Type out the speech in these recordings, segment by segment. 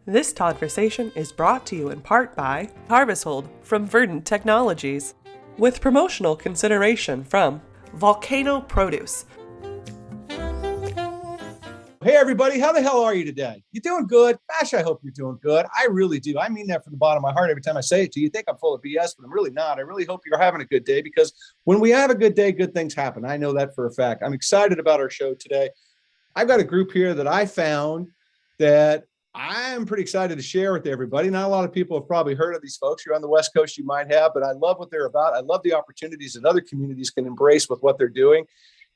This Todd-versation is brought to you in part by Harvest Hold from Verdant Technologies, with promotional consideration from Volcano Produce. Hey everybody, how the hell are you today? You doing good? Gosh, I hope you're doing good. I really do. I mean that from the bottom of my heart every time I say it to you. You think I'm full of BS, but I'm really not. I really hope you're having a good day, because when we have a good day, good things happen. I know that for a fact. I'm excited about our show today. I've got a group here that I found that I'm pretty excited to share with everybody. Not a lot of people have probably heard of these folks. You're on the West Coast, you might have, but I love what they're about. I love the opportunities that other communities can embrace with what they're doing.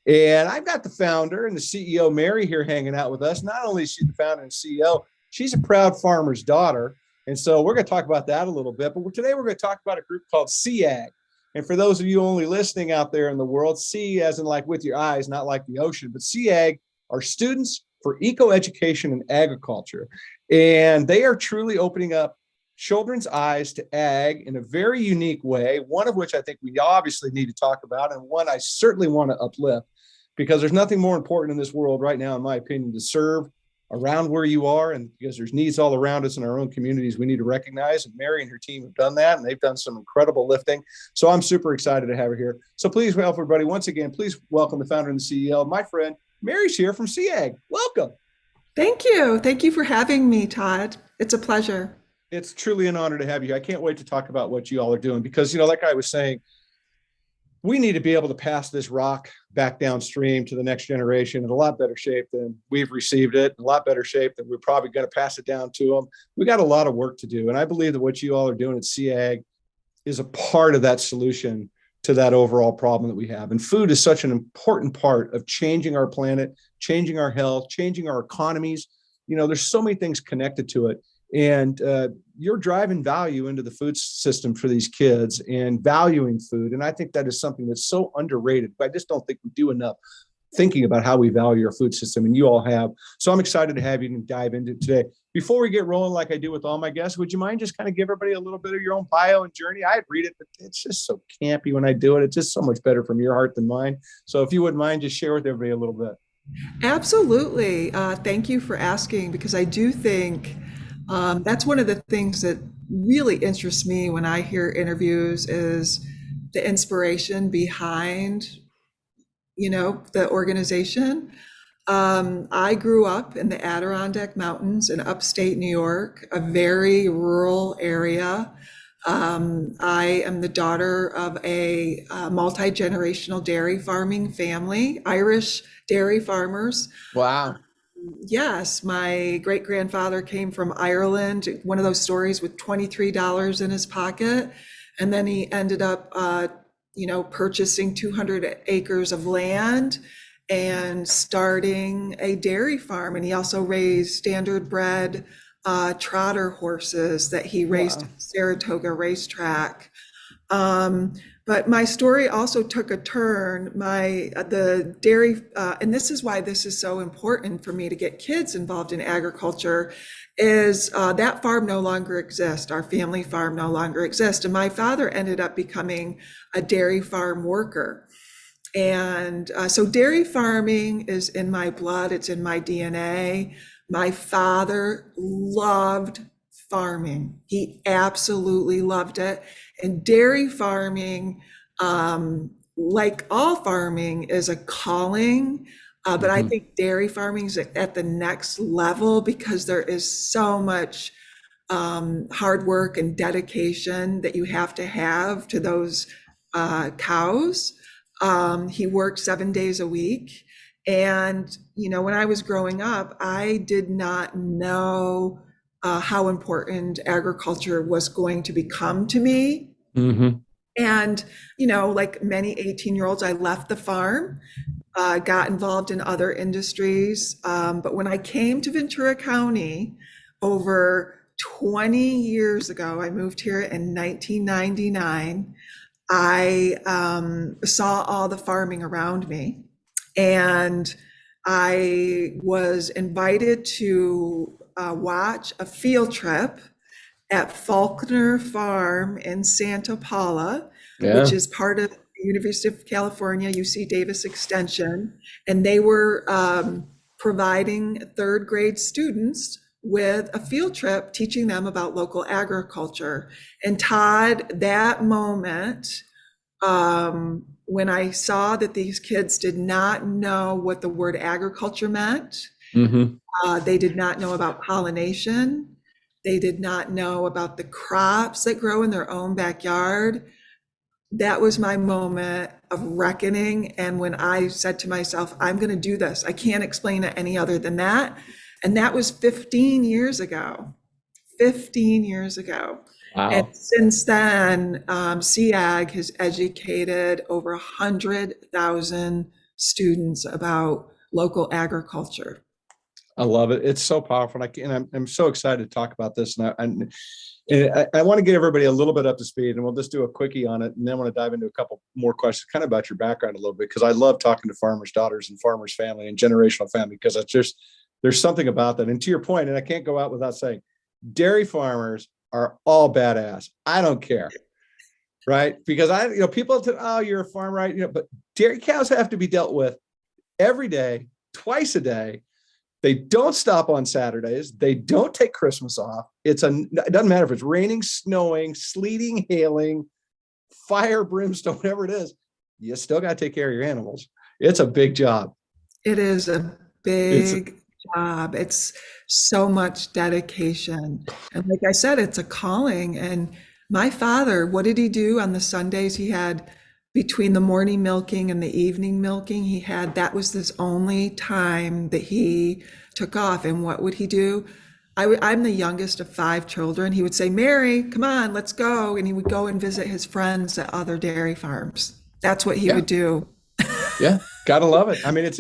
And I've got the founder and the CEO, Mary, here hanging out with us. Not only is she the founder and CEO, she's a proud farmer's daughter. And so we're going to talk about that a little bit. But today we're going to talk about a group called SEEAG. And for those of you only listening out there in the world, see as in like with your eyes, not like the ocean, but SEEAG are Students for Eco-Education and Agriculture. And they are truly opening up children's eyes to ag in a very unique way, one of which I think we obviously need to talk about, and one I certainly want to uplift, because there's nothing more important in this world right now, in my opinion, to serve around where you are. And because there's needs all around us in our own communities, we need to recognize, and Mary and her team have done that, and they've done some incredible lifting. So I'm super excited to have her here. So please, everybody, once again, please welcome the founder and the CEO, my friend, Mary's here from SEEAG. Welcome. Thank you. Thank you for having me, Todd. It's a pleasure. It's truly an honor to have you. I can't wait to talk about what you all are doing, because, like I was saying, we need to be able to pass this rock back downstream to the next generation in a lot better shape than we've received it, in a lot better shape than we're probably going to pass it down to them. We got a lot of work to do. And I believe that what you all are doing at SEEAG is a part of that solution to that overall problem that we have. And food is such an important part of changing our planet, changing our health, changing our economies. There's so many things connected to it. And you're driving value into the food system for these kids and valuing food. And I think that is something that's so underrated. But I just don't think we do enough thinking about how we value our food system. And you all have. So I'm excited to have you dive into it today. Before we get rolling, like I do with all my guests, would you mind just kind of give everybody a little bit of your own bio and journey? I'd read it, but it's just so campy when I do it. It's just so much better from your heart than mine. So if you wouldn't mind, just share with everybody a little bit. Absolutely. Thank you for asking, because I do think that's one of the things that really interests me when I hear interviews is the inspiration behind, the organization. I grew up in the Adirondack Mountains in upstate New York, a very rural area. I am the daughter of a multi-generational dairy farming family, Irish dairy farmers. Wow. Yes, my great-grandfather came from Ireland, one of those stories with $23 in his pocket. And then he ended up, purchasing 200 acres of land and starting a dairy farm. And he also raised standard bred trotter horses that he raced at Saratoga racetrack. But my story also took a turn. The dairy, and this is why this is so important for me to get kids involved in agriculture, is that farm no longer exists. Our family farm no longer exists. And my father ended up becoming a dairy farm worker. And so dairy farming is in my blood. It's in my DNA. My father loved farming. He absolutely loved it. And dairy farming, like all farming, is a calling. But I think dairy farming is at the next level, because there is so much hard work and dedication that you have to those cows. He worked 7 days a week. And, when I was growing up, I did not know how important agriculture was going to become to me. Mm-hmm. And, like many 18-year-olds, I left the farm, got involved in other industries. But when I came to Ventura County over 20 years ago, I moved here in 1999. I saw all the farming around me, and I was invited to watch a field trip at Faulkner Farm in Santa Paula, which is part of the University of California, UC Davis Extension. And they were providing third grade students with a field trip teaching them about local agriculture. And Todd, that moment, when I saw that these kids did not know what the word agriculture meant, Mm-hmm. they did not know about pollination, they did not know about the crops that grow in their own backyard. That was my moment of reckoning. And when I said to myself, I'm going to do this, I can't explain it any other than that. And that was 15 years ago. 15 years ago. And Wow. since then, SEEAG has educated over 100,000 students about local agriculture. I love it. It's so powerful. I'm so excited to talk about this. And I want to get everybody a little bit up to speed, and we'll just do a quickie on it. And then I want to dive into a couple more questions kind of about your background a little bit, because I love talking to farmers' daughters and farmers' family and generational family, because it's just, there's something about that. And to your point, and I can't go out without saying, dairy farmers are all badass. I don't care. Right. Because people say, oh, you're a farmer, right? But dairy cows have to be dealt with every day, twice a day. They don't stop on Saturdays. They don't take Christmas off. It doesn't matter if it's raining, snowing, sleeting, hailing, fire, brimstone, whatever it is. You still got to take care of your animals. It's a big job. It is a big job. It's so much dedication. And like I said, it's a calling. And my father, what did he do on the Sundays? He had, between the morning milking and the evening milking, that was his only time that he took off. And what would he do? I'm the youngest of 5 children. He would say, Mary, come on, let's go. And he would go and visit his friends at other dairy farms. That's what he would do. Yeah. Gotta love it. I mean,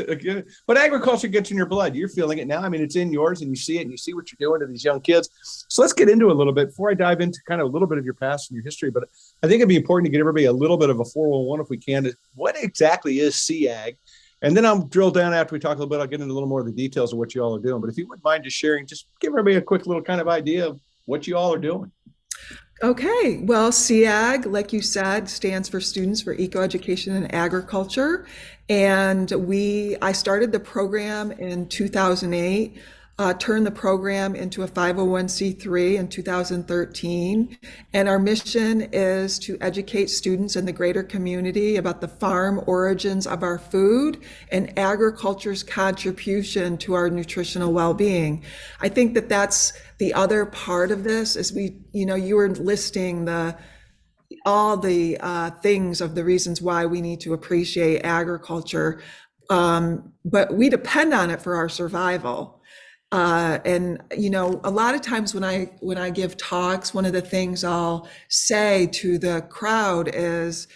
but agriculture gets in your blood. You're feeling it now. I mean, it's in yours, and you see it, and you see what you're doing to these young kids. So let's get into it a little bit before I dive into kind of a little bit of your past and your history. But I think it'd be important to get everybody a little bit of a 411 if we can. What exactly is SEEAG? And then I'll drill down after we talk a little bit. I'll get into a little more of the details of what you all are doing. But if you wouldn't mind just sharing, just give everybody a quick little kind of idea of what you all are doing. Okay, well, SEEAG, like you said, stands for Students for Ecoeducation and Agriculture. And I started the program in 2008, turned the program into a 501c3 in 2013. And our mission is to educate students in the greater community about the farm origins of our food and agriculture's contribution to our nutritional well-being. I think that that's the other part of this is you were listing all the things of the reasons why we need to appreciate agriculture, but we depend on it for our survival. And a lot of times when I give talks, one of the things I'll say to the crowd is,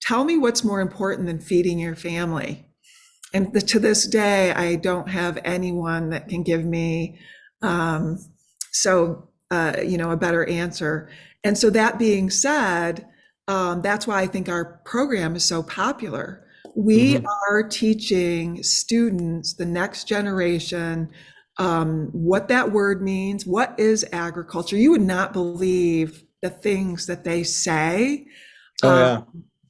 tell me what's more important than feeding your family. And to this day, I don't have anyone that can give me a better answer. And so that being said, that's why I think our program is so popular. We are teaching students, the next generation, what that word means. What is agriculture? You would not believe the things that they say. Oh, yeah.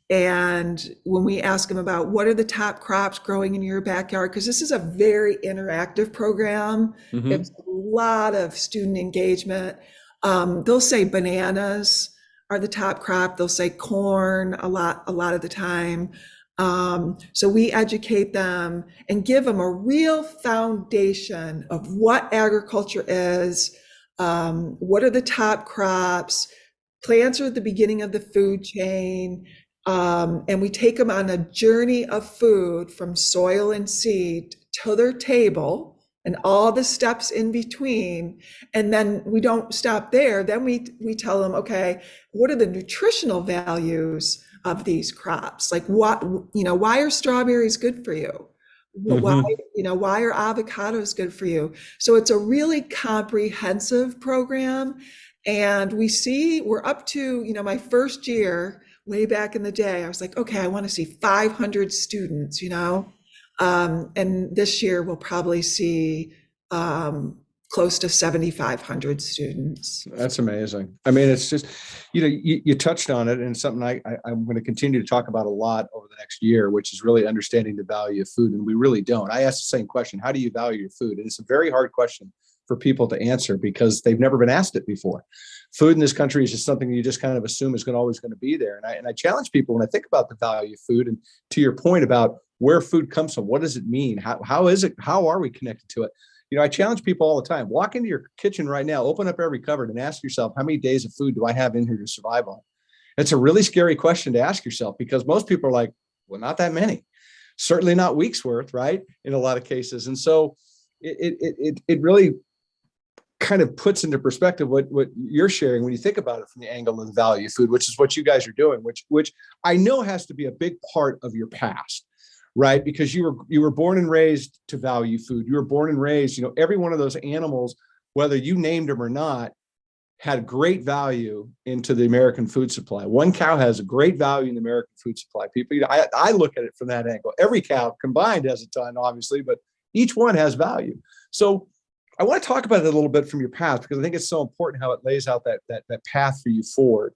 And when we ask them about what are the top crops growing in your backyard, because this is a very interactive program, it's a lot of student engagement. They'll say bananas are the top crop. They'll say corn a lot of the time. So we educate them and give them a real foundation of what agriculture is, what are the top crops, plants are at the beginning of the food chain, and we take them on a journey of food from soil and seed to their table and all the steps in between. And then we don't stop there. Then we tell them, okay, what are the nutritional values of these crops? Like why are strawberries good for you? Why are avocados good for you? So it's a really comprehensive program. And we're up to, my first year, way back in the day, I was like, okay, I want to see 500 students, and this year we'll probably see close to 7,500 students. That's amazing. I mean, it's just, you touched on it, and it's something I'm going to continue to talk about a lot over the next year, which is really understanding the value of food. And we really don't. I asked the same question: how do you value your food? And it's a very hard question for people to answer because they've never been asked it before. Food in this country is just something you just kind of assume is always going to be there. And I challenge people when I think about the value of food, and to your point about where food comes from, what does it mean? How is it? How are we connected to it? I challenge people all the time. Walk into your kitchen right now, open up every cupboard and ask yourself, how many days of food do I have in here to survive on? It's a really scary question to ask yourself because most people are like, well, not that many. Certainly not weeks worth, right? In a lot of cases. And so it really kind of puts into perspective what you're sharing when you think about it from the angle of the value of food, which is what you guys are doing, which I know has to be a big part of your past. Right? Because you were born and raised to value food. You were born and raised, every one of those animals, whether you named them or not, had great value into the American food supply. One cow has a great value in the American food supply. People, I look at it from that angle. Every cow combined has a ton, obviously, but each one has value. So I want to talk about it a little bit from your past because I think it's so important how it lays out that path for you forward.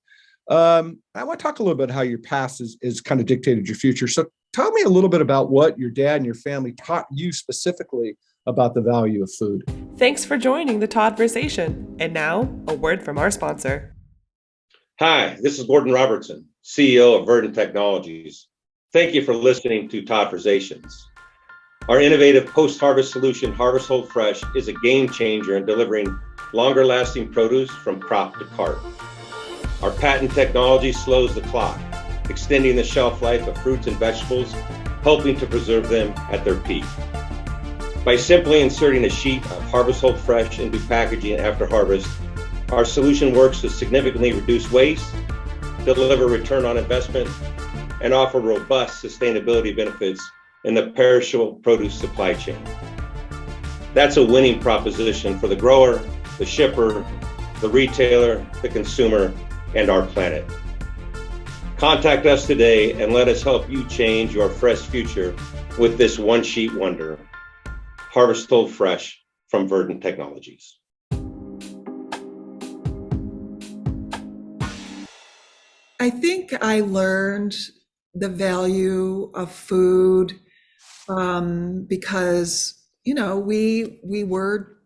I want to talk a little bit how your past is kind of dictated your future. So tell me a little bit about what your dad and your family taught you specifically about the value of food. Thanks for joining the Todd-versation. And now, a word from our sponsor. Hi, this is Gordon Robertson, CEO of Verdant Technologies. Thank you for listening to Todd-versations. Our innovative post-harvest solution, Harvest Hold Fresh, is a game changer in delivering longer-lasting produce from crop to cart. Our patent technology slows the clock, extending the shelf life of fruits and vegetables, helping to preserve them at their peak. By simply inserting a sheet of Harvest Hold Fresh into packaging after harvest, our solution works to significantly reduce waste, deliver return on investment, and offer robust sustainability benefits in the perishable produce supply chain. That's a winning proposition for the grower, the shipper, the retailer, the consumer, and our planet. Contact us today and let us help you change your fresh future with this one-sheet wonder. Harvest Hold Fresh from Verdant Technologies. I think I learned the value of food because, we were,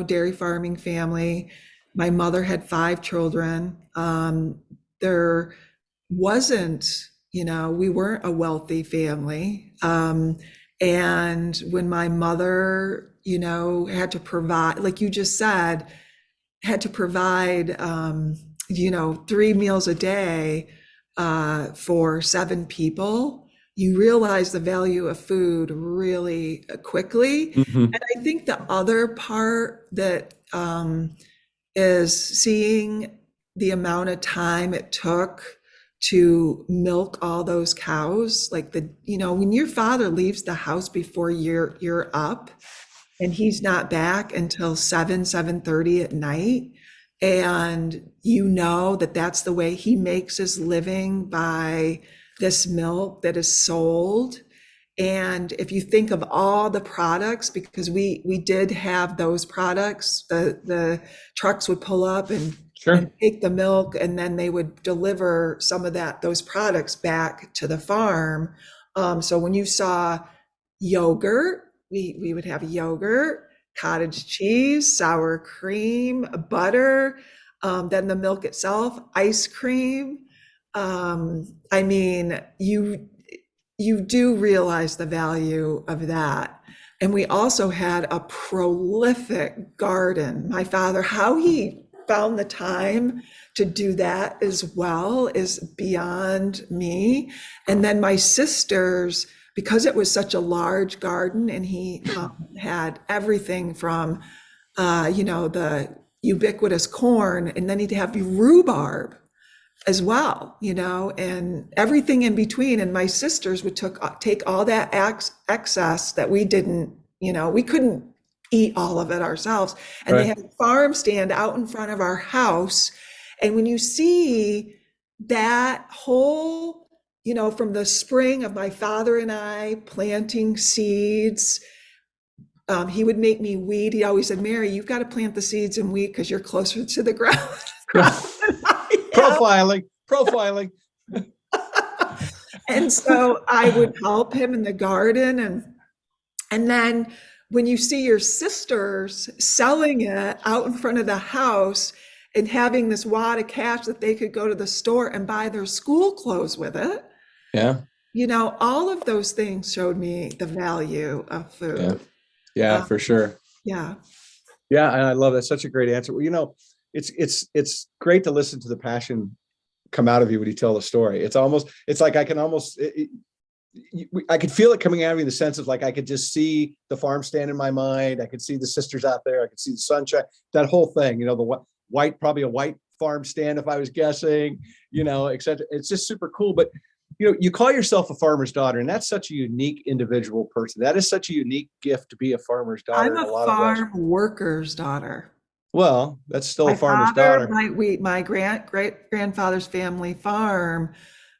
dairy farming family. My mother had 5 children. There wasn't, we weren't a wealthy family. And when my mother, had to provide, like you just said, had to provide, 3 meals a day for 7 people, you realize the value of food really quickly. Mm-hmm. And I think the other part that is seeing the amount of time it took to milk all those cows, like when your father leaves the house before you're up and he's not back until 7:30 at night, and that's the way he makes his living, by this milk that is sold. And if you think of all the products, because we did have those products, the trucks would pull up and take the milk, and then they would deliver some of those products back to the farm. So when you saw yogurt, we would have yogurt, cottage cheese, sour cream, butter, then the milk itself, ice cream. I mean, you do realize the value of that. And we also had a prolific garden. My father, how he found the time to do that as well is beyond me. And then my sisters, because it was such a large garden, and he had everything from, the ubiquitous corn, and then he'd have rhubarb as well, and everything in between. And my sisters would take all that excess that we didn't, we couldn't eat all of it ourselves. And They had a farm stand out in front of our house. And when you see that whole, from the spring of my father and I planting seeds, he would make me weed. He always said, Mary, you've got to plant the seeds and weed because you're closer to the ground. Profiling. And so I would help him in the garden. And then when you see your sisters selling it out in front of the house and having this wad of cash that they could go to the store and buy their school clothes with it. Yeah. You know, all of those things showed me the value of food. Yeah, for sure. Yeah. Yeah, and I love that. Such a great answer. Well, you know, it's great to listen to the passion come out of you when you tell the story. It's like I can almost I could feel it coming out of me in the sense of like I could just see the farm stand in my mind. I could see the sisters out there. I could see the sunshine. That whole thing, you know, the white, probably a white farm stand if I was guessing, you know, etc. It's just super cool. But you know, you call yourself a farmer's daughter, and that's such a unique individual person. That is such a unique gift to be a farmer's daughter. I'm a farm worker's daughter. Well, that's still a farmer's daughter. daughter. My great grandfather's family farm.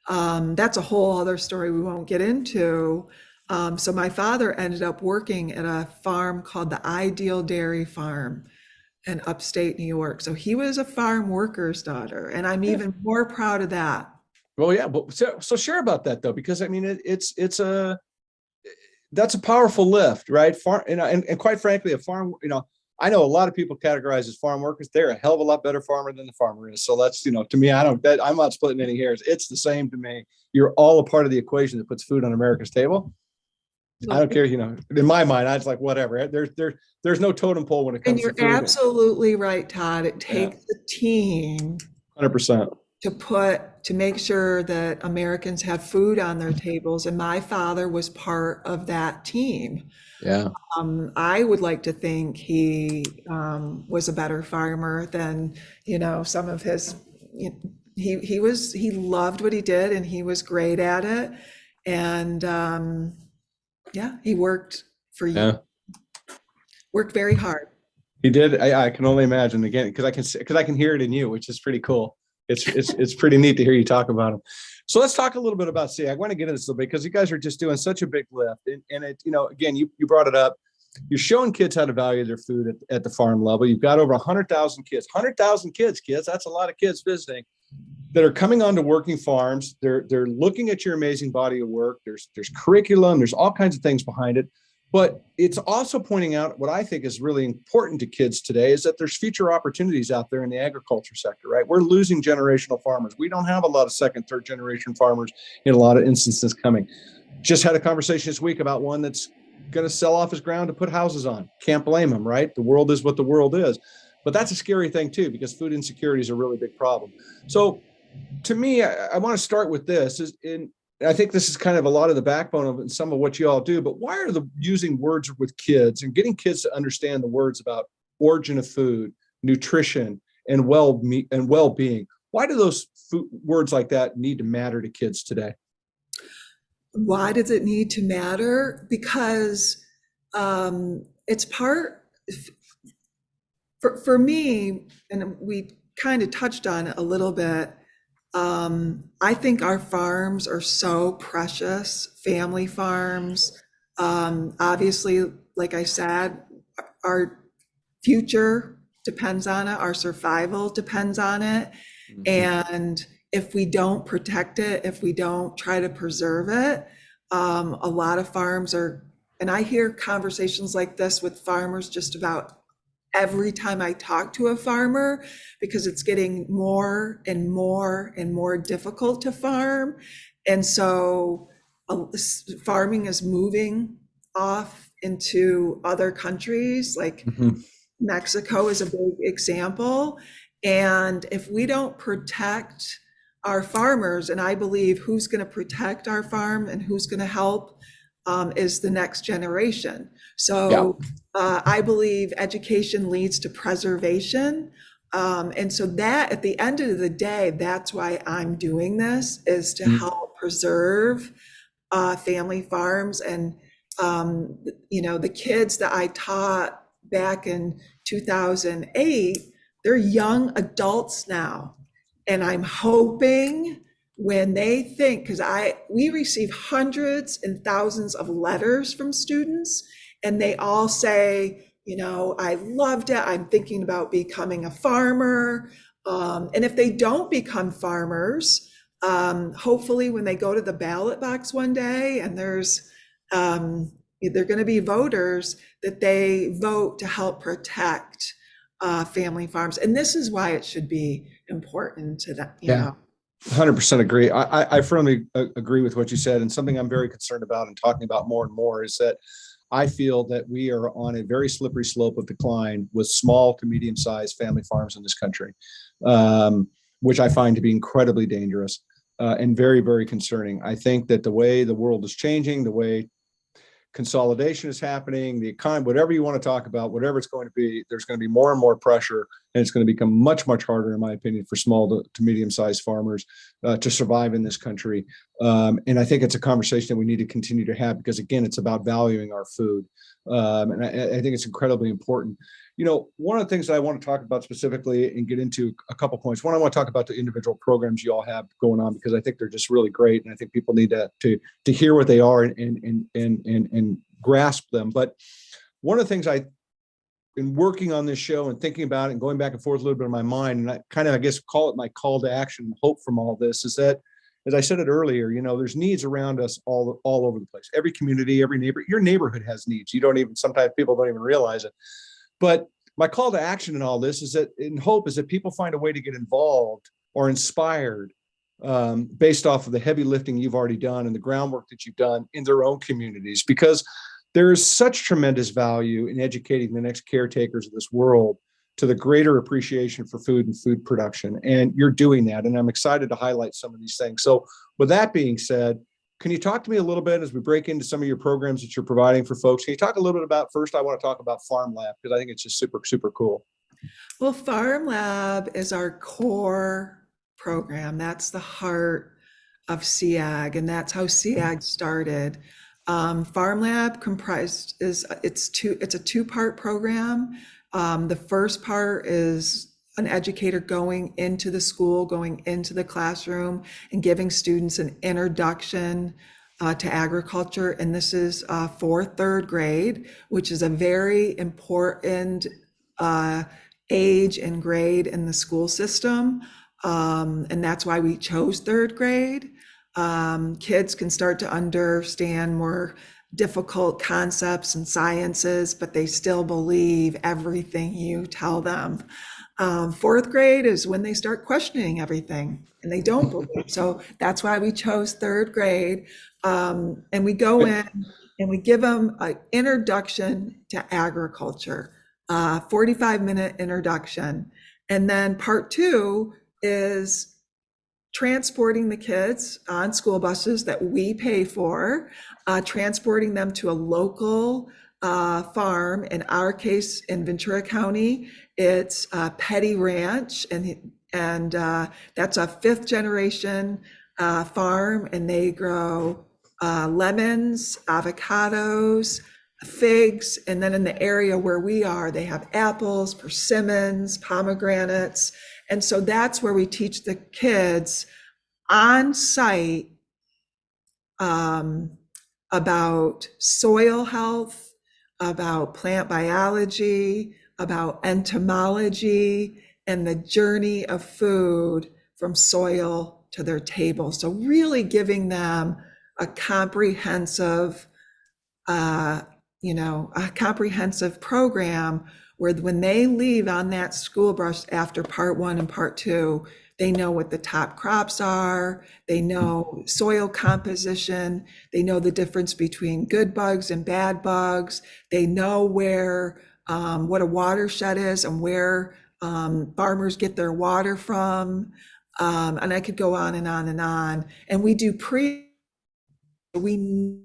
That's a whole other story we won't get into. So my father ended up working at a farm called the Ideal Dairy Farm in upstate New York. So he was a farm worker's daughter, and I'm even more proud of that. Well, yeah, but so share about that though, because I mean, that's a powerful lift, right? Farm, you know, and quite frankly, a farm, you know, I know a lot of people categorize as farm workers. They're a hell of a lot better farmer than the farmer is. So that's, you know, to me, I'm not splitting any hairs. It's the same to me. You're all a part of the equation that puts food on America's table. I don't care, you know, in my mind, I was like, whatever. There's no totem pole when it comes to food. And you're absolutely right, Todd. It takes a team 100% to make sure that Americans have food on their tables. And my father was part of that team. Yeah. I would like to think he was a better farmer than, you know, some of his, he loved what he did and he was great at it. And he worked for you. Yeah. Worked very hard. He did. I can only imagine, again, because I can hear it in you, which is pretty cool. It's pretty neat to hear you talk about him. So let's talk a little bit about SEEAG. I want to get into this a little bit because you guys are just doing such a big lift. And it, you know, again, you brought it up. You're showing kids how to value their food at the farm level. You've got over 100,000 kids. 100,000 kids. That's a lot of kids visiting that are coming onto working farms. They're looking at your amazing body of work. There's curriculum. There's all kinds of things behind it. But it's also pointing out what I think is really important to kids today is that there's future opportunities out there in the agriculture sector, right? We're losing generational farmers. We don't have a lot of second, third generation farmers in a lot of instances coming. Just had a conversation this week about one that's going to sell off his ground to put houses on. Can't blame him, right? The world is what the world is. But that's a scary thing too, because food insecurity is a really big problem. So to me, I want to start with this. I think this is kind of a lot of the backbone of some of what you all do, but why are using words with kids and getting kids to understand the words about origin of food, nutrition, and well-being? Why do those words like that need to matter to kids today? Why does it need to matter? Because it's part, for me, and we kind of touched on it a little bit, I think our farms are so precious, family farms. Obviously, like I said, our future depends on it, our survival depends on it. Mm-hmm. And if we don't protect it, if we don't try to preserve it, a lot of farms are, and I hear conversations like this with farmers just about every time I talk to a farmer, because it's getting more and more and more difficult to farm. And so farming is moving off into other countries, like Mexico is a big example. And if we don't protect our farmers, and I believe who's going to protect our farm and who's going to help is the next generation. So I believe education leads to preservation. And so that at the end of the day, that's why I'm doing this, is to help preserve family farms. And, you know, the kids that I taught back in 2008, they're young adults now. And I'm hoping when they think, because we receive hundreds and thousands of letters from students, and they all say, you know, I loved it. I'm thinking about becoming a farmer. And if they don't become farmers, hopefully when they go to the ballot box one day and there's they're going to be voters that they vote to help protect family farms. And this is why it should be important to them, you know. 100% agree. I firmly agree with what you said. And something I'm very concerned about and talking about more and more is that I feel that we are on a very slippery slope of decline with small to medium-sized family farms in this country, which I find to be incredibly dangerous and very, very concerning. I think that the way the world is changing, the way consolidation is happening, the economy, whatever you want to talk about, whatever it's going to be, there's going to be more and more pressure, and it's going to become much, much harder, in my opinion, for small to medium-sized farmers to survive in this country. And I think it's a conversation that we need to continue to have because, again, it's about valuing our food. And I think it's incredibly important. You know, one of the things that I want to talk about specifically and get into a couple points. One, I want to talk about the individual programs you all have going on because I think they're just really great, and I think people need to hear what they are and grasp them. But one of the things in working on this show and thinking about it and going back and forth a little bit in my mind, and I kind of, I guess, call it my call to action and hope from all this is that, as I said it earlier, you know, there's needs around us all over the place. Every community, every your neighborhood has needs. You don't even, sometimes people don't even realize it. But my call to action in all this is that, in hope, is that people find a way to get involved or inspired based off of the heavy lifting you've already done and the groundwork that you've done in their own communities, because there is such tremendous value in educating the next caretakers of this world to the greater appreciation for food and food production. And you're doing that. And I'm excited to highlight some of these things. So with that being said, can you talk to me a little bit as we break into some of your programs that you're providing for folks? Can you talk a little bit about, first, I want to talk about Farm Lab, because I think it's just super, super cool. Well, Farm Lab is our core program. That's the heart of SEEAG, and that's how SEEAG started. Farm Lab it's a two-part program. The first part is an educator going into the school, going into the classroom, and giving students an introduction to agriculture. And this is for third grade, which is a very important age and grade in the school system. And that's why we chose third grade. Kids can start to understand more difficult concepts and sciences, but they still believe everything you tell them. Fourth grade is when they start questioning everything and they don't believe. So that's why we chose third grade. And we go in and we give them an introduction to agriculture, 45-minute introduction. And then part two is transporting the kids on school buses that we pay for, transporting them to a local farm. In our case, in Ventura County, it's Petty Ranch, and that's a fifth generation farm, and they grow lemons, avocados, figs, and then in the area where we are, they have apples, persimmons, pomegranates. And so that's where we teach the kids on site about soil health, about plant biology, about entomology, and the journey of food from soil to their table. So really giving them a comprehensive, a comprehensive program where when they leave on that school bus after part one and part two, they know what the top crops are, they know soil composition, they know the difference between good bugs and bad bugs, they know where, what a watershed is and where farmers get their water from. And I could go on and on and on. And we do we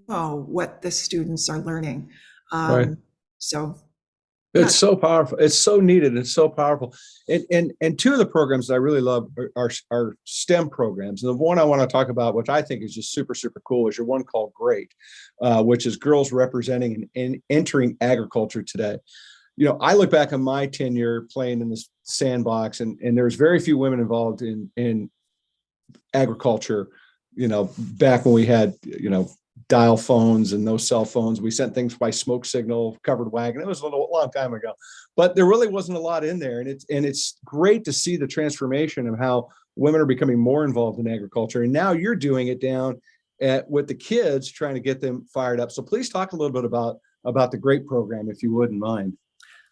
know what the students are learning. Right. So it's so powerful. It's so needed. It's so powerful. And two of the programs that I really love are STEM programs. And the one I want to talk about, which I think is just super, super cool, is your one called GREAT, which is Girls Representing and Entering Agriculture Today. You know, I look back on my tenure playing in this sandbox, and there's very few women involved in agriculture, you know, back when we had, you know, dial phones and no cell phones. We sent things by smoke signal, covered wagon. It was a long time ago, but there really wasn't a lot in there. And it's great to see the transformation of how women are becoming more involved in agriculture. And now you're doing it down with the kids, trying to get them fired up. So please talk a little bit about the GREAT program, if you wouldn't mind.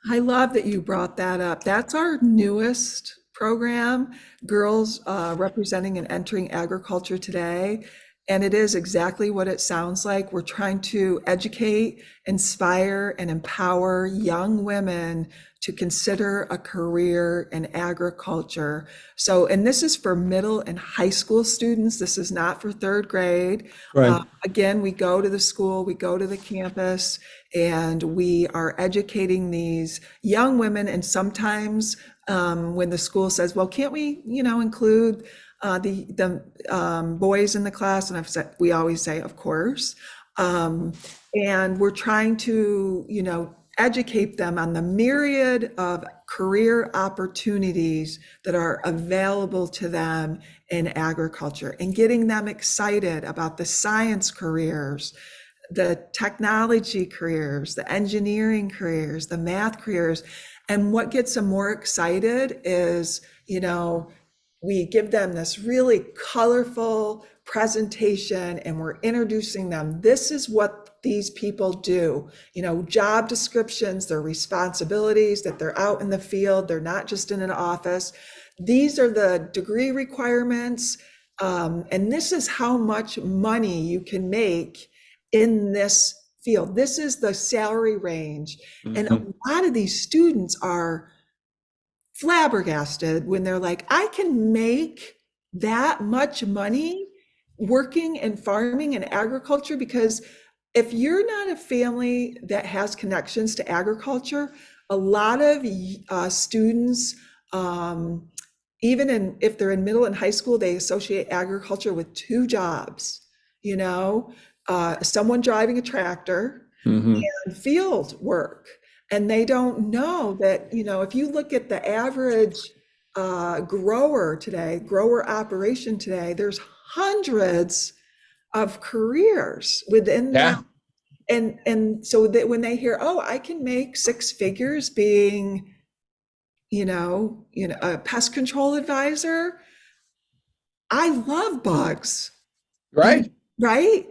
I love that you brought that up. That's our newest program, Girls Representing and Entering Agriculture Today. And it is exactly what it sounds like. We're trying to educate, inspire, and empower young women to consider a career in agriculture. So, and this is for middle and high school students. This is not for third grade. Right. Again, we go to the school, we go to the campus, and we are educating these young women. And sometimes when the school says, well, can't we, include the boys in the class? And we always say, of course. And we're trying to, educate them on the myriad of career opportunities that are available to them in agriculture, and getting them excited about the science careers, the technology careers, the engineering careers, the math careers. And what gets them more excited is, we give them this really colorful presentation, and we're introducing them. This is what these people do, job descriptions, their responsibilities, that they're out in the field, they're not just in an office. These are the degree requirements, and this is how much money you can make in this field. This is the salary range. And a lot of these students are flabbergasted when they're like, I can make that much money working in farming and agriculture. Because if you're not a family that has connections to agriculture, a lot of students, even if they're in middle and high school, they associate agriculture with two jobs, someone driving a tractor and field work. And they don't know that, if you look at the average grower operation today, there's hundreds of careers within that. And so that when they hear, oh, I can make six figures being, a pest control advisor. I love bugs. Right. Right.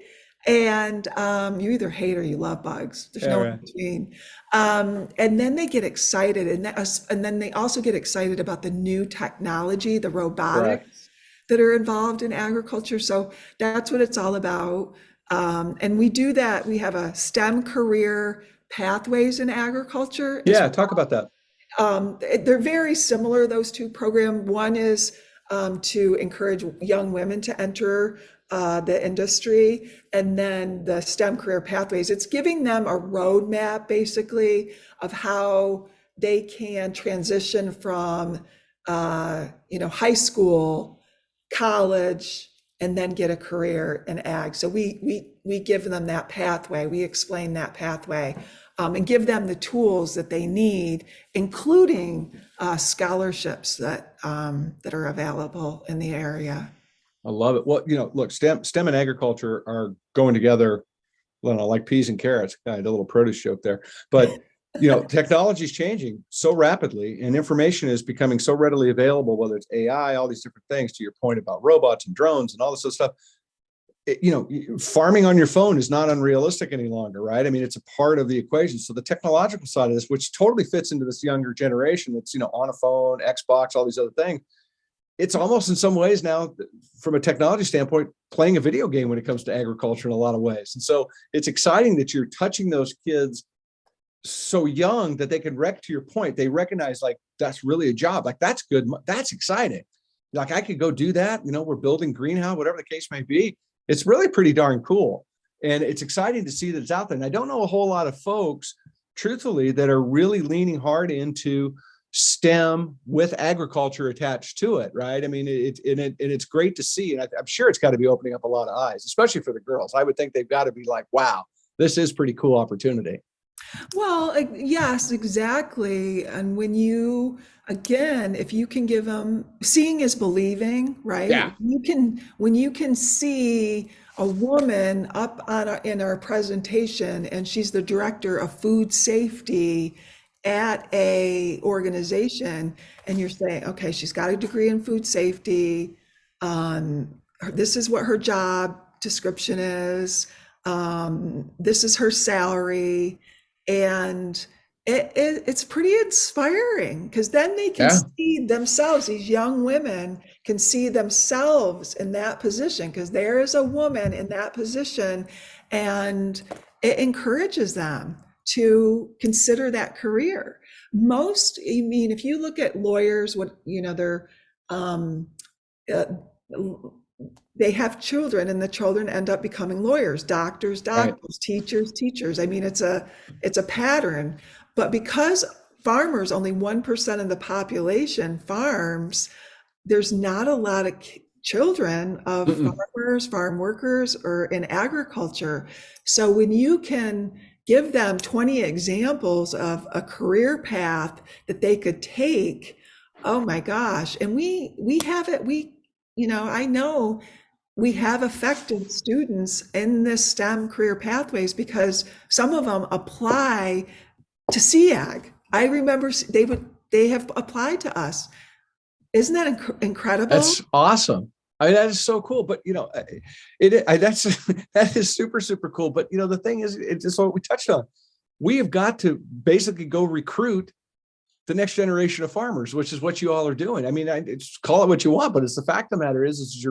And you either hate or you love bugs. There's no in between. And then they get excited, and then they also get excited about the new technology, the robotics that are involved in agriculture. So that's what it's all about. And we do that. We have a STEM career pathways in agriculture. Yeah, talk about that. They're very similar, those two programs. One is to encourage young women to enter the industry, and then the STEM career pathways. It's giving them a roadmap, basically, of how they can transition from, high school, college, and then get a career in ag. So we give them that pathway. We explain that pathway, and give them the tools that they need, including scholarships that are available in the area. I love it. Well, look, STEM and agriculture are going together, like peas and carrots. I had a little produce joke there, but technology is changing so rapidly, and information is becoming so readily available, whether it's AI, all these different things, to your point about robots and drones and all this other stuff. Farming on your phone is not unrealistic any longer, right? I mean, it's a part of the equation. So the technological side of this, which totally fits into this younger generation that's, on a phone, Xbox, all these other things, it's almost in some ways now, from a technology standpoint, playing a video game when it comes to agriculture in a lot of ways. And so it's exciting that you're touching those kids so young that they can to your point, they recognize, like, that's really a job. Like, that's good. That's exciting. Like, I could go do that. We're building greenhouse, whatever the case may be. It's really pretty darn cool. And it's exciting to see that it's out there. And I don't know a whole lot of folks, truthfully, that are really leaning hard into STEM with agriculture attached to it, right? I mean, it's great to see. And I'm sure it's got to be opening up a lot of eyes, especially for the girls. I would think they've got to be like, wow, this is pretty cool opportunity. Well, yes, exactly. And when if you can give them, seeing is believing, right? Yeah. When you can see a woman up in our presentation, and she's the director of food safety at a organization, and you're saying, okay, she's got a degree in food safety. This is what her job description is, this is her salary, and it's pretty inspiring, because then they can see themselves, these young women can see themselves in that position, because there is a woman in that position, and it encourages them to consider that career. If you look at lawyers, they have children, and the children end up becoming lawyers, doctors, teachers. I mean, it's a pattern. But because farmers, only 1% of the population farms, there's not a lot of children of farmers, farm workers, or in agriculture. So when you can give them 20 examples of a career path that they could take, oh my gosh. And we have it, I know we have affected students in this STEM career pathways, because some of them apply to SEEAG. I remember they have applied to us. Isn't that incredible? That's awesome. That is so cool. But that is super, super cool. But the thing is, it's what we touched on. We have got to basically go recruit the next generation of farmers, which is what you all are doing. I mean, call it what you want, but it's the fact of the matter is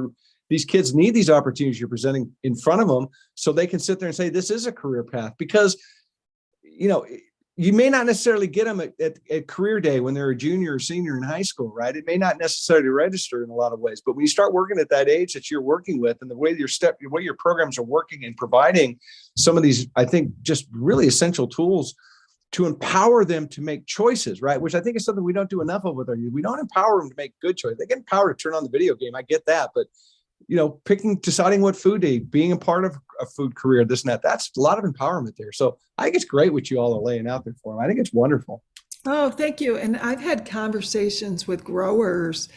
these kids need these opportunities you're presenting in front of them, so they can sit there and say, this is a career path. Because, you may not necessarily get them at career day when they're a junior or senior in high school, right? It may not necessarily register in a lot of ways, but when you start working at that age that you're working with, and the way your programs are working and providing some of these, I think, just really essential tools to empower them to make choices, right? Which I think is something we don't do enough of with our youth. We don't empower them to make good choices. They get empowered to turn on the video game. I get that, but deciding what food to eat, being a part of a food career, this and that, that's a lot of empowerment there. So I think it's great what you all are laying out there for them. I think it's wonderful. Oh, thank you. And I've had conversations with growers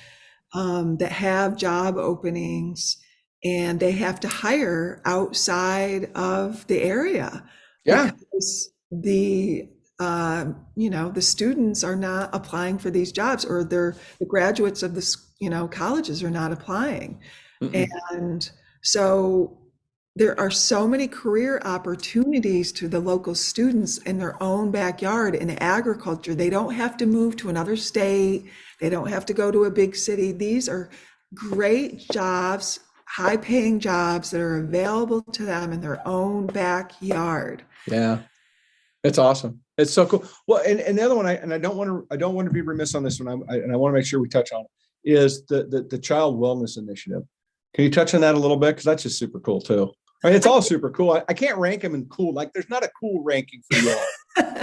that have job openings, and they have to hire outside of the area. Yeah. Because the students are not applying for these jobs, or the graduates of the colleges are not applying. And so there are so many career opportunities to the local students in their own backyard in agriculture. They don't have to move to another state. They don't have to go to a big city. These are great jobs, high-paying jobs that are available to them in their own backyard. Yeah, it's awesome. It's so cool. Well, and the other one, I don't want to be remiss on this one, and I want to make sure we touch on it, is the Child Wellness Initiative. Can you touch on that a little bit? Because that's just super cool too. I mean, it's all super cool. I can't rank them in cool. Like, there's not a cool ranking for you all.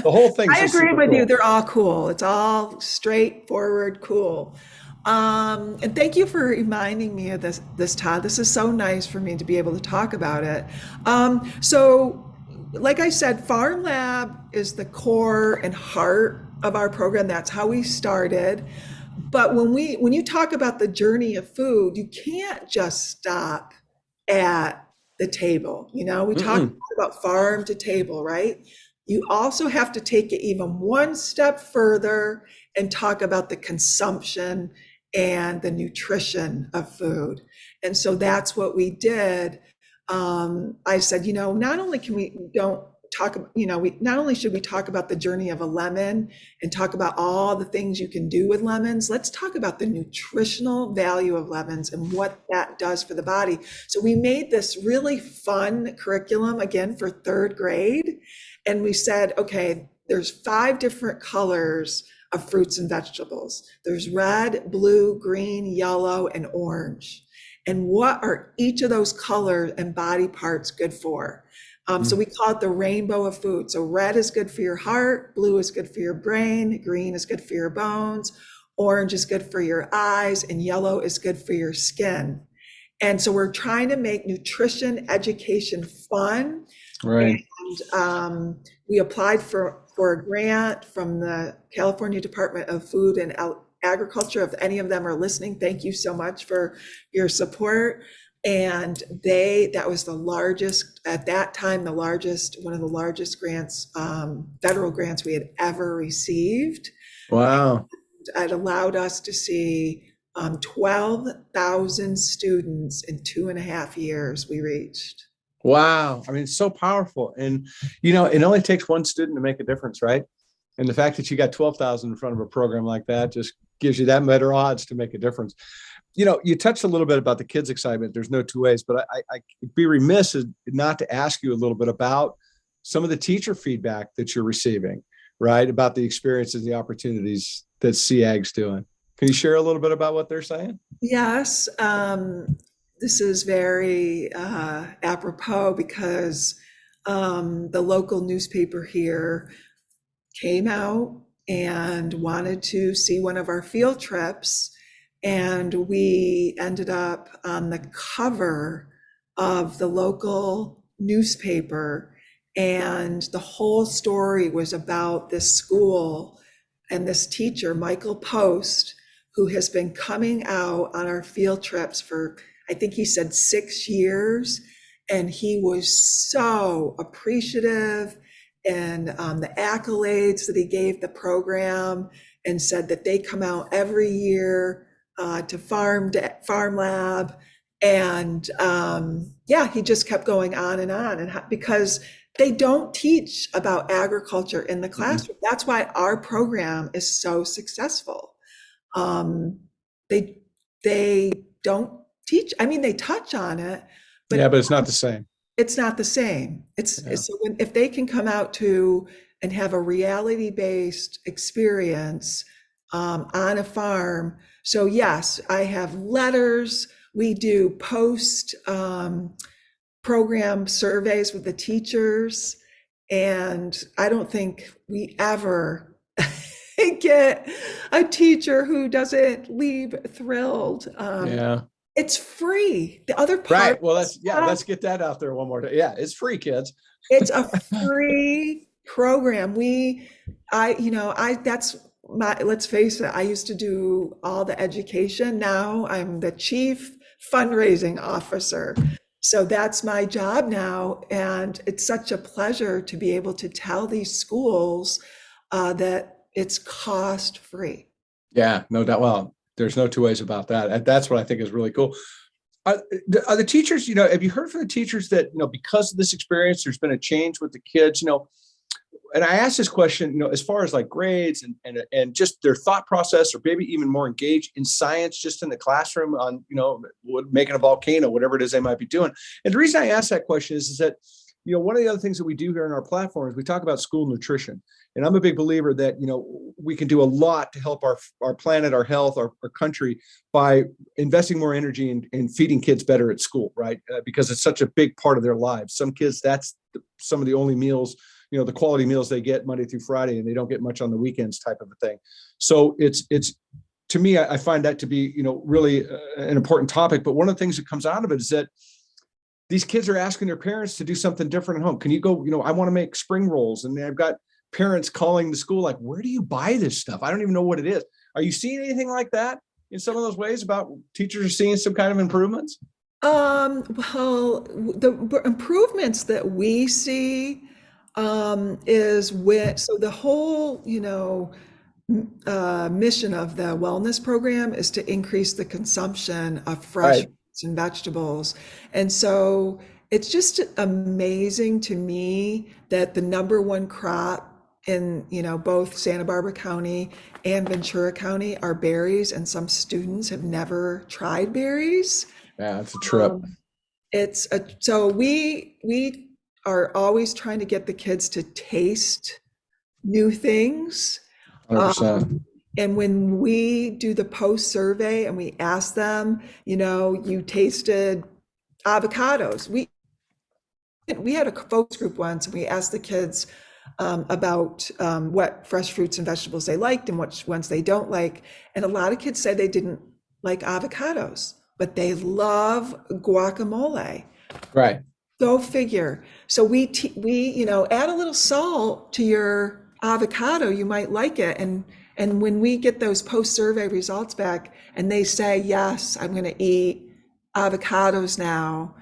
The whole thing. I agree with you. They're all cool. It's all straightforward, cool. And thank you for reminding me of this, Todd. This is so nice for me to be able to talk about it. So, like I said, Farm Lab is the core and heart of our program. That's how we started. But when you talk about the journey of food, you can't just stop at the table. We talk about farm to table, right? You also have to take it even one step further and talk about the consumption and the nutrition of food. And so that's what we did. I said, not only should we talk about the journey of a lemon and talk about all the things you can do with lemons, let's talk about the nutritional value of lemons and what that does for the body. So we made this really fun curriculum, again, for third grade. And we said, okay, there's 5 different colors of fruits and vegetables. There's red, blue, green, yellow, and orange. And what are each of those colors and body parts good for? So we call it the rainbow of food. So red is good for your heart, blue is good for your brain, green is good for your bones, orange is good for your eyes, and yellow is good for your skin. And so we're trying to make nutrition education fun. Right. And we applied for a grant from the California Department of Food and Agriculture. If any of them are listening, thank you so much for your support. And that was the largest, at that time, one of the largest grants, federal grants we had ever received. Wow. It allowed us to see 12,000 students in 2.5 years we reached. Wow. I mean, it's so powerful. And, you know, it only takes one student to make a difference, right? And the fact that you got 12,000 in front of a program like that just gives you that better odds to make a difference. You know, you touched a little bit about the kids' excitement. There's no two ways, but I'd be remiss not to ask you a little bit about some of the teacher feedback that you're receiving, right? About the experiences, the opportunities that SEEAG's doing. Can you share a little bit about what they're saying? Yes, this is very apropos because the local newspaper here came out and wanted to see one of our field trips, and we ended up on the cover of the local newspaper, and the whole story was about this school and this teacher, Michael Post, who has been coming out on our field trips for, I think he said 6 years, and he was so appreciative and the accolades that he gave the program, and said that they come out every year to Farm Lab. And yeah, he just kept going on, and because they don't teach about agriculture in the classroom. That's why our program is so successful. They don't teach. I mean, they touch on it, but yeah, but it's not the same. It's not the same. So if they can come out to and have a reality-based experience on a farm. So yes, I have letters. We do post program surveys with the teachers, and I don't think we ever get a teacher who doesn't leave thrilled. Yeah. It's free. The other part, right. Well, let's get that out there one more time. Yeah, it's free, kids. It's a free program. That's my, let's face it, I used to do all the education. Now I'm the chief fundraising officer. So that's my job now. And it's such a pleasure to be able to tell these schools that it's cost free. Yeah, no doubt. Well, there's no two ways about that. And that's what I think is really cool. Are the teachers, have you heard from the teachers that, because of this experience, there's been a change with the kids, and I asked this question, as far as like grades and just their thought process, or maybe even more engaged in science, just in the classroom on, making a volcano, whatever it is they might be doing. And the reason I ask that question is that, one of the other things that we do here in our platform is we talk about school nutrition. And I'm a big believer that, we can do a lot to help our planet, our health, our country by investing more energy in feeding kids better at school, right? Because it's such a big part of their lives. Some kids, some of the only meals, the quality meals they get Monday through Friday, and they don't get much on the weekends type of a thing. So it's to me, I find that to be, really an important topic. But one of the things that comes out of it is that these kids are asking their parents to do something different at home. Can you go, I want to make spring rolls. And I've got parents calling the school like, where do you buy this stuff? I don't even know what it is. Are you seeing anything like that in some of those ways about teachers are seeing some kind of improvements? Well, the improvements that we see is so the whole, mission of the wellness program is to increase the consumption of fresh fruits and vegetables. And so it's just amazing to me that the number one crop in, both Santa Barbara County and Ventura County are berries, and some students have never tried berries. Yeah, it's a trip. So we are always trying to get the kids to taste new things. 100%. And when we do the post survey and we ask them, you tasted avocados. We had a focus group once, and we asked the kids about what fresh fruits and vegetables they liked and which ones they don't like. And a lot of kids say they didn't like avocados, but they love guacamole. Right. Go figure. So we add a little salt to your avocado, you might like it. And when we get those post-survey results back and they say, yes, I'm going to eat avocados now.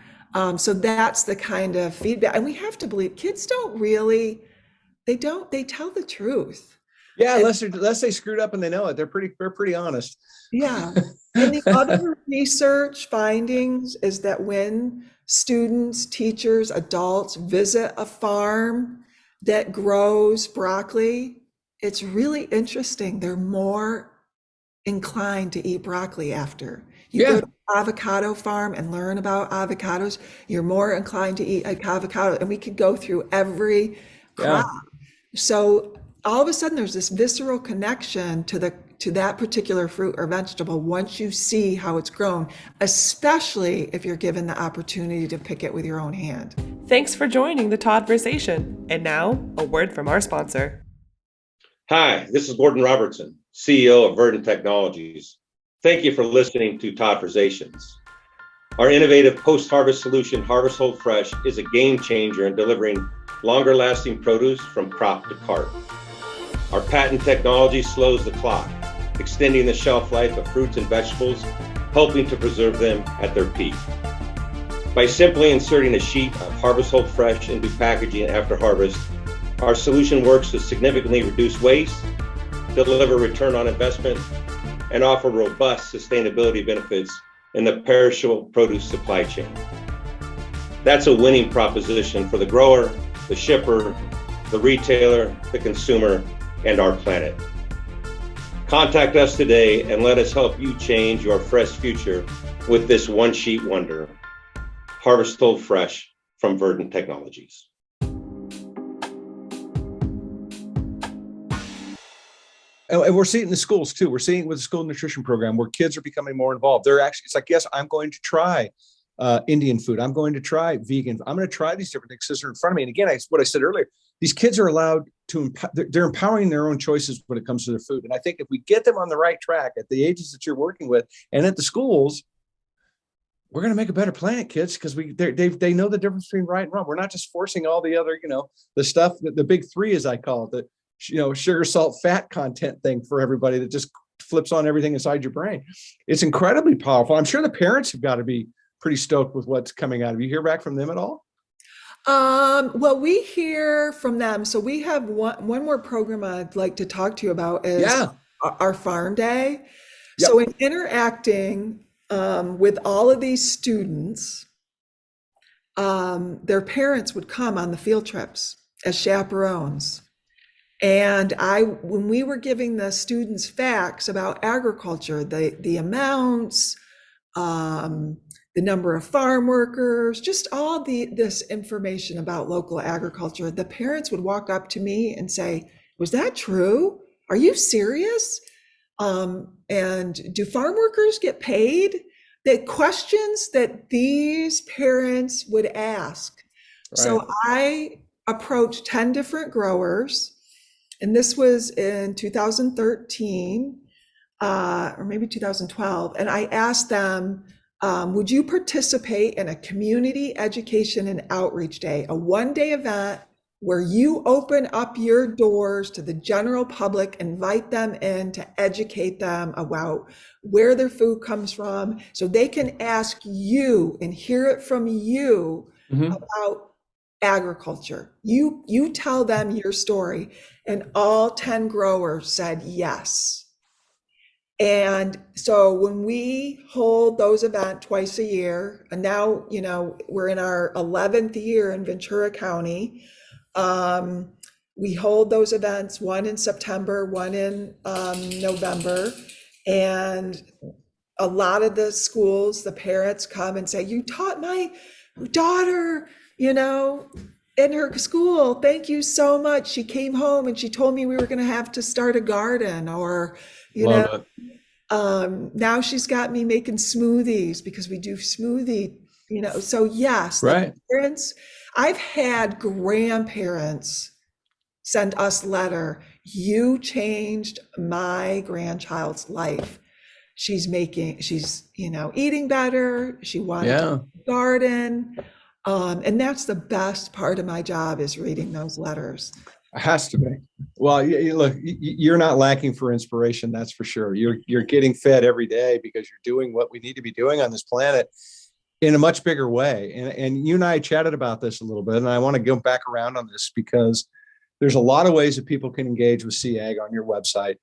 So that's the kind of feedback. And we have to believe kids they tell the truth. Yeah, And unless they screwed up and they know it, they're pretty honest. yeah. And the other research findings is that when students, teachers, adults visit a farm that grows broccoli, it's really interesting. They're more inclined to eat broccoli after. You go Yeah, to an avocado farm and learn about avocados, you're more inclined to eat avocado. And we could go through every crop. yeah. So all of a sudden there's this visceral connection to that particular fruit or vegetable once you see how it's grown, especially if you're given the opportunity to pick it with your own hand. Thanks for joining the Todd-versation. And now, a word from our sponsor. Hi, this is Gordon Robertson, CEO of Verdant Technologies. Thank you for listening to Todd-versations. Our innovative post-harvest solution, Harvest Hold Fresh, is a game changer in delivering longer lasting produce from crop to cart. Our patent technology slows the clock, extending the shelf life of fruits and vegetables, helping to preserve them at their peak. By simply inserting a sheet of Harvest Hold Fresh into packaging after harvest, our solution works to significantly reduce waste, deliver return on investment, and offer robust sustainability benefits in the perishable produce supply chain. That's a winning proposition for the grower, the shipper, the retailer, the consumer, and our planet. Contact us today and let us help you change your fresh future with this one-sheet wonder. Harvest Hold Fresh from Verdant Technologies. And we're seeing it in the schools too. We're seeing it with the school nutrition program where kids are becoming more involved. They're actually, it's like, yes, I'm going to try Indian food. I'm going to try vegan. I'm going to try these different things that are in front of me. And again, what I said earlier, these kids are allowed to, they're empowering their own choices when it comes to their food. And I think if we get them on the right track at the ages that you're working with and at the schools, we're going to make a better planet, kids, because they know the difference between right and wrong. We're not just forcing all the other, the stuff, the big three, as I call it, sugar, salt, fat content thing for everybody that just flips on everything inside your brain. It's incredibly powerful. I'm sure the parents have got to be pretty stoked with what's coming out. Have you hear back from them at all? Well, we hear from them. So we have one more program I'd like to talk to you about is our Farm Day. Yep. So in interacting with all of these students, their parents would come on the field trips as chaperones. And when we were giving the students facts about agriculture, the amounts, the number of farm workers, just all this information about local agriculture, the parents would walk up to me and say, "Was that true? Are you serious? And do farm workers get paid?" The questions that these parents would ask. Right. So I approached 10 different growers. And this was in 2013, or maybe 2012. And I asked them, would you participate in a community education and outreach day, a one-day event where you open up your doors to the general public, invite them in to educate them about where their food comes from, so they can ask you and hear it from you about agriculture. You tell them your story. And all 10 growers said yes. And so when we hold those events twice a year, and now, we're in our 11th year in Ventura County, we hold those events, one in September, one in November. And a lot of the schools, the parents come and say, "You taught my daughter, in her school. Thank you so much. She came home and she told me we were going to have to start a garden," or, now she's got me making smoothies because we do smoothie, so yes, right. The parents, I've had grandparents send us letter, "You changed my grandchild's life. She's eating better. She wanted to garden." And that's the best part of my job, is reading those letters. It has to be. Well, look, you're not lacking for inspiration. That's for sure. You're getting fed every day because you're doing what we need to be doing on this planet in a much bigger way. And you and I chatted about this a little bit, and I want to go back around on this because There's a lot of ways that people can engage with SEEAG on your website.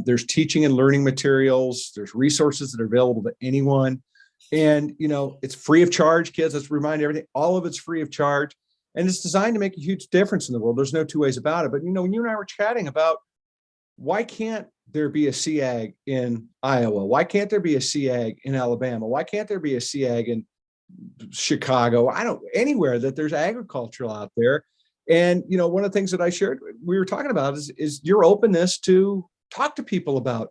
There's teaching and learning materials. There's resources that are available to anyone. And, it's free of charge, kids. Let's remind everything. All of it's free of charge. And it's designed to make a huge difference in the world. There's no two ways about it. But, you and I were chatting about, why can't there be a SEEAG in Iowa? Why can't there be a SEEAG in Alabama? Why can't there be a SEEAG in Chicago? Anywhere that there's agricultural out there. And, one of the things that I shared, we were talking about is your openness to talk to people about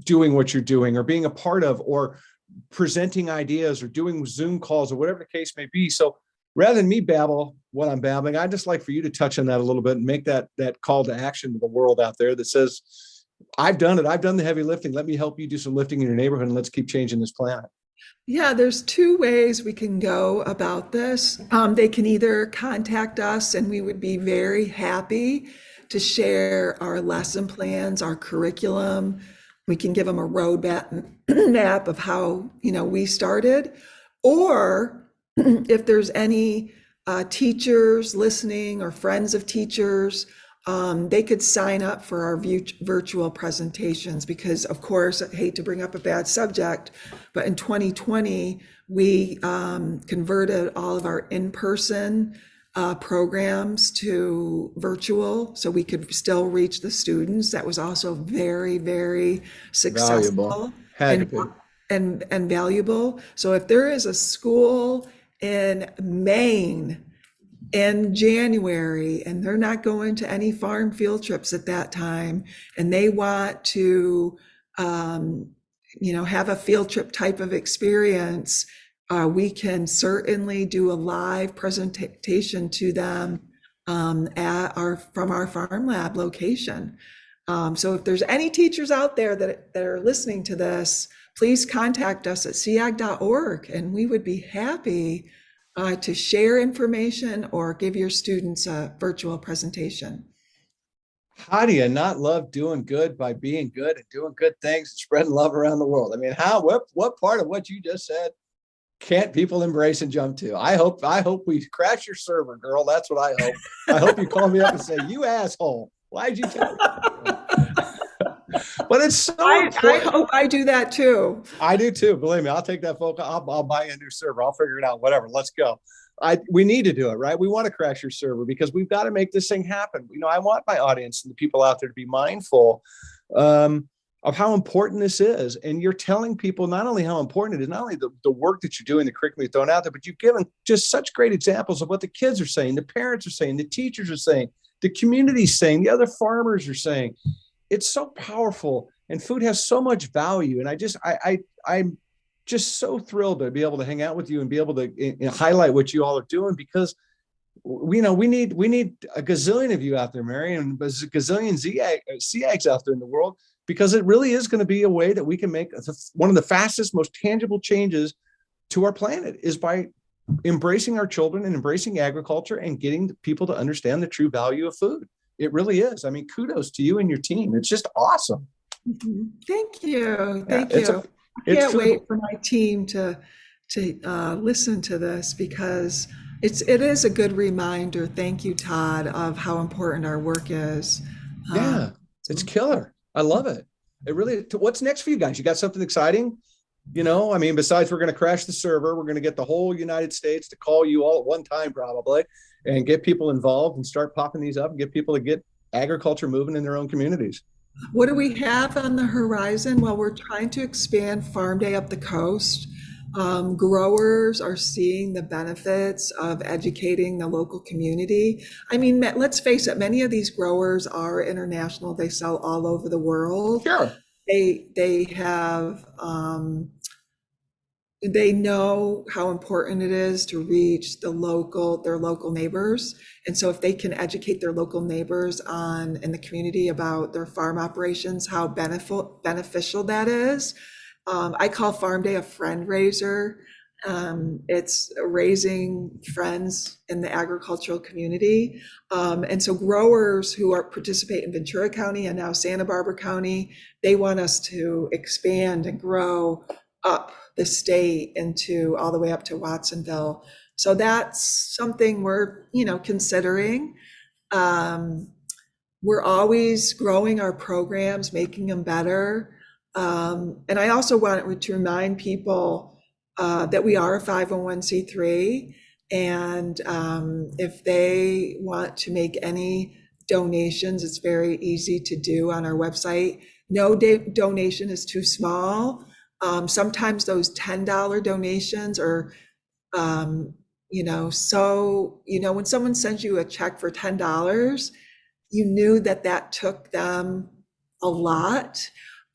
doing what you're doing or being a part of or presenting ideas or doing Zoom calls or whatever the case may be. So rather than me babble what I'm babbling, I'd just like for you to touch on that a little bit and make that call to action to the world out there that says, I've done it. I've done the heavy lifting. Let me help you do some lifting in your neighborhood, and let's keep changing this planet. Yeah, there's two ways we can go about this. They can either contact us, and we would be very happy to share our lesson plans, our curriculum. We can give them a roadmap map of how, we started. Or if there's any teachers listening or friends of teachers, they could sign up for our virtual presentations because, of course, I hate to bring up a bad subject, but in 2020, we converted all of our in-person programs to virtual so we could still reach the students. That was also very, very successful. Valuable. And valuable. So if there is a school in Maine in January and they're not going to any farm field trips at that time and they want to have a field trip type of experience, we can certainly do a live presentation to them from our farm lab location. So if there's any teachers out there that are listening to this, please contact us at seeag.org, and we would be happy to share information or give your students a virtual presentation. How do you not love doing good by being good and doing good things and spreading love around the world? I mean, what part of what you just said can't people embrace and jump to? I hope we crash your server, girl. That's what I hope. I hope you call me up and say, you asshole, why'd you tell me? But it's so I hope I do that too. I do too. Believe me, I'll take that phone call. I'll buy a new server. I'll figure it out. Whatever. Let's go. We need to do it, right? We want to crash your server because we've got to make this thing happen. I want my audience and the people out there to be mindful of how important this is. And you're telling people not only how important it is, not only the work that you're doing, the curriculum you're throwing out there, but you've given just such great examples of what the kids are saying, the parents are saying, the teachers are saying, the community's saying, the other farmers are saying. It's so powerful, and food has so much value. And I'm just so thrilled to be able to hang out with you and be able to highlight what you all are doing, because we need a gazillion of you out there, Mary, and a gazillion SEEAGs out there in the world, because it really is going to be a way that we can make one of the fastest, most tangible changes to our planet is by embracing our children and embracing agriculture and getting people to understand the true value of food. It really is. I mean, kudos to you and your team. It's just awesome. Mm-hmm. Thank you. Thank you. I can't wait for my team to listen to this, because it is a good reminder. Thank you, Todd, of how important our work is. Yeah, it's killer. I love it. It really. What's next for you guys? You got something exciting? Besides we're going to crash the server, we're going to get the whole United States to call you all at one time probably, and get people involved and start popping these up and get people to get agriculture moving in their own communities. What do we have on the horizon? Well, we're trying to expand Farm Day up the coast. Growers are seeing the benefits of educating the local community. I mean, let's face it, many of these growers are international. They sell all over the world. Sure. They have they know how important it is to reach their local neighbors. And so if they can educate their local neighbors in the community about their farm operations, how beneficial that is. I call Farm Day a friend raiser. It's raising friends in the agricultural community. And so growers who participate in Ventura County and now Santa Barbara County, they want us to expand and grow up the state into all the way up to Watsonville. So that's something we're, considering. We're always growing our programs, making them better. And I also want to remind people that we are a 501c3. And if they want to make any donations, it's very easy to do on our website. No donation is too small. Sometimes those $10 donations are, when someone sends you a check for $10, you knew that took them a lot.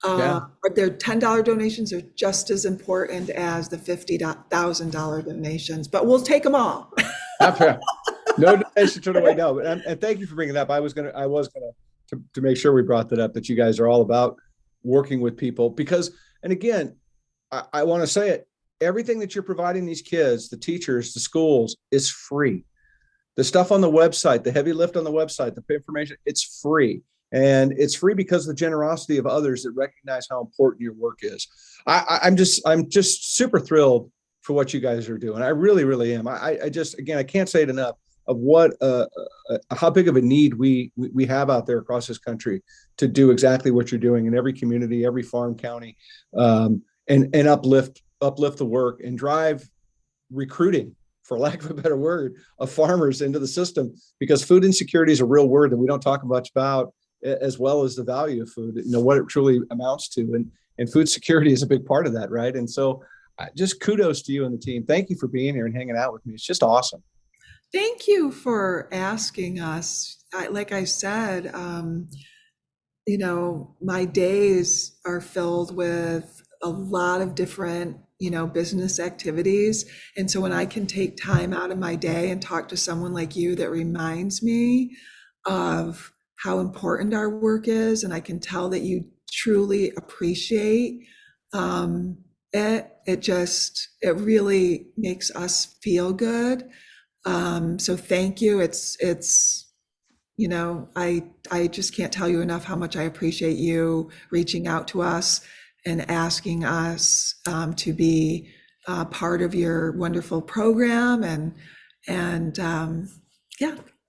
Their $10 donations are just as important as the $50,000 donations, but we'll take them all. No donation turned away. No, and thank you for bringing that up. I was gonna to make sure we brought that up, that you guys are all about working with people, because, and again, I want to say it, everything that you're providing these kids, the teachers, the schools, is free. The stuff on the website, the heavy lift on the website, the information, it's free. And it's free because of the generosity of others that recognize how important your work is. I'm just super thrilled for what you guys are doing. I really, really am. I can't say it enough of what how big of a need we have out there across this country to do exactly what you're doing in every community, every farm county, and uplift the work and drive recruiting, for lack of a better word, of farmers into the system, because food insecurity is a real word that we don't talk much about, as well as the value of food, what it truly amounts to. And food security is a big part of that, right? And so just kudos to you and the team. Thank you for being here and hanging out with me. It's just awesome. Thank you for asking us. Like I said, my days are filled with a lot of different, business activities. And so when I can take time out of my day and talk to someone like you that reminds me of how important our work is, and I can tell that you truly appreciate it really makes us feel good. So thank you. I just can't tell you enough how much I appreciate you reaching out to us and asking us to be part of your wonderful program. And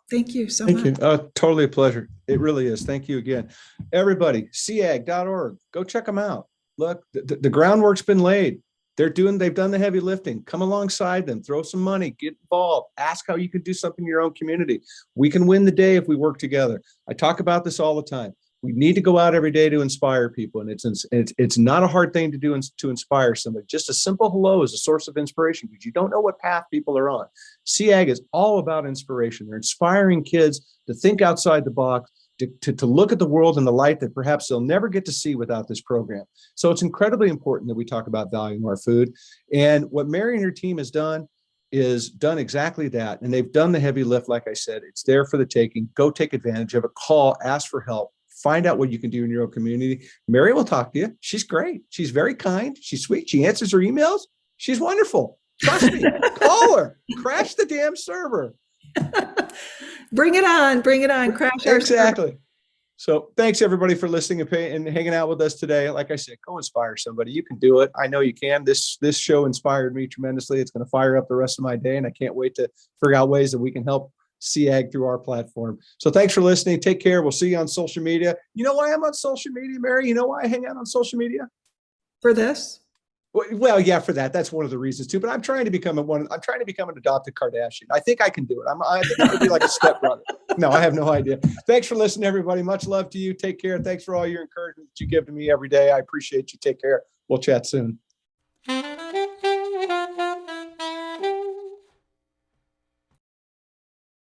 thank you so much. Thank you. Totally a pleasure. It really is. Thank you again. Everybody, SEEAG.org. Go check them out. Look, the groundwork's been laid. They've done the heavy lifting. Come alongside them, throw some money, get involved, ask how you can do something in your own community. We can win the day if we work together. I talk about this all the time. We need to go out every day to inspire people. And it's not a hard thing to do to inspire somebody. Just a simple hello is a source of inspiration, because you don't know what path people are on. SEEAG is all about inspiration. They're inspiring kids to think outside the box, to look at the world in the light that perhaps they'll never get to see without this program. So it's incredibly important that we talk about valuing our food. And what Mary and her team has done is done exactly that. And they've done the heavy lift. Like I said, it's there for the taking. Go take advantage of it. Call, ask for help. Find out what you can do in your own community. Mary will talk to you. She's great. She's very kind. She's sweet. She answers her emails. She's wonderful. Trust me. Call her. Crash the damn server. Bring it on. Crash our Exactly. server. So thanks everybody for listening and hanging out with us today. Like I said, go inspire somebody. You can do it. I know you can. This show inspired me tremendously. It's going to fire up the rest of my day, and I can't wait to figure out ways that we can help SEEAG through our platform. So thanks for listening. Take care. We'll see you on social media. You know why I'm on social media, Mary? You know why I hang out on social media? For this? Well, yeah, for that. That's one of the reasons too. But I'm trying to become an adopted Kardashian. I think I can do it. I think I could be like a stepbrother. No, I have no idea. Thanks for listening, everybody. Much love to you. Take care. Thanks for all your encouragement that you give to me every day. I appreciate you. Take care. We'll chat soon.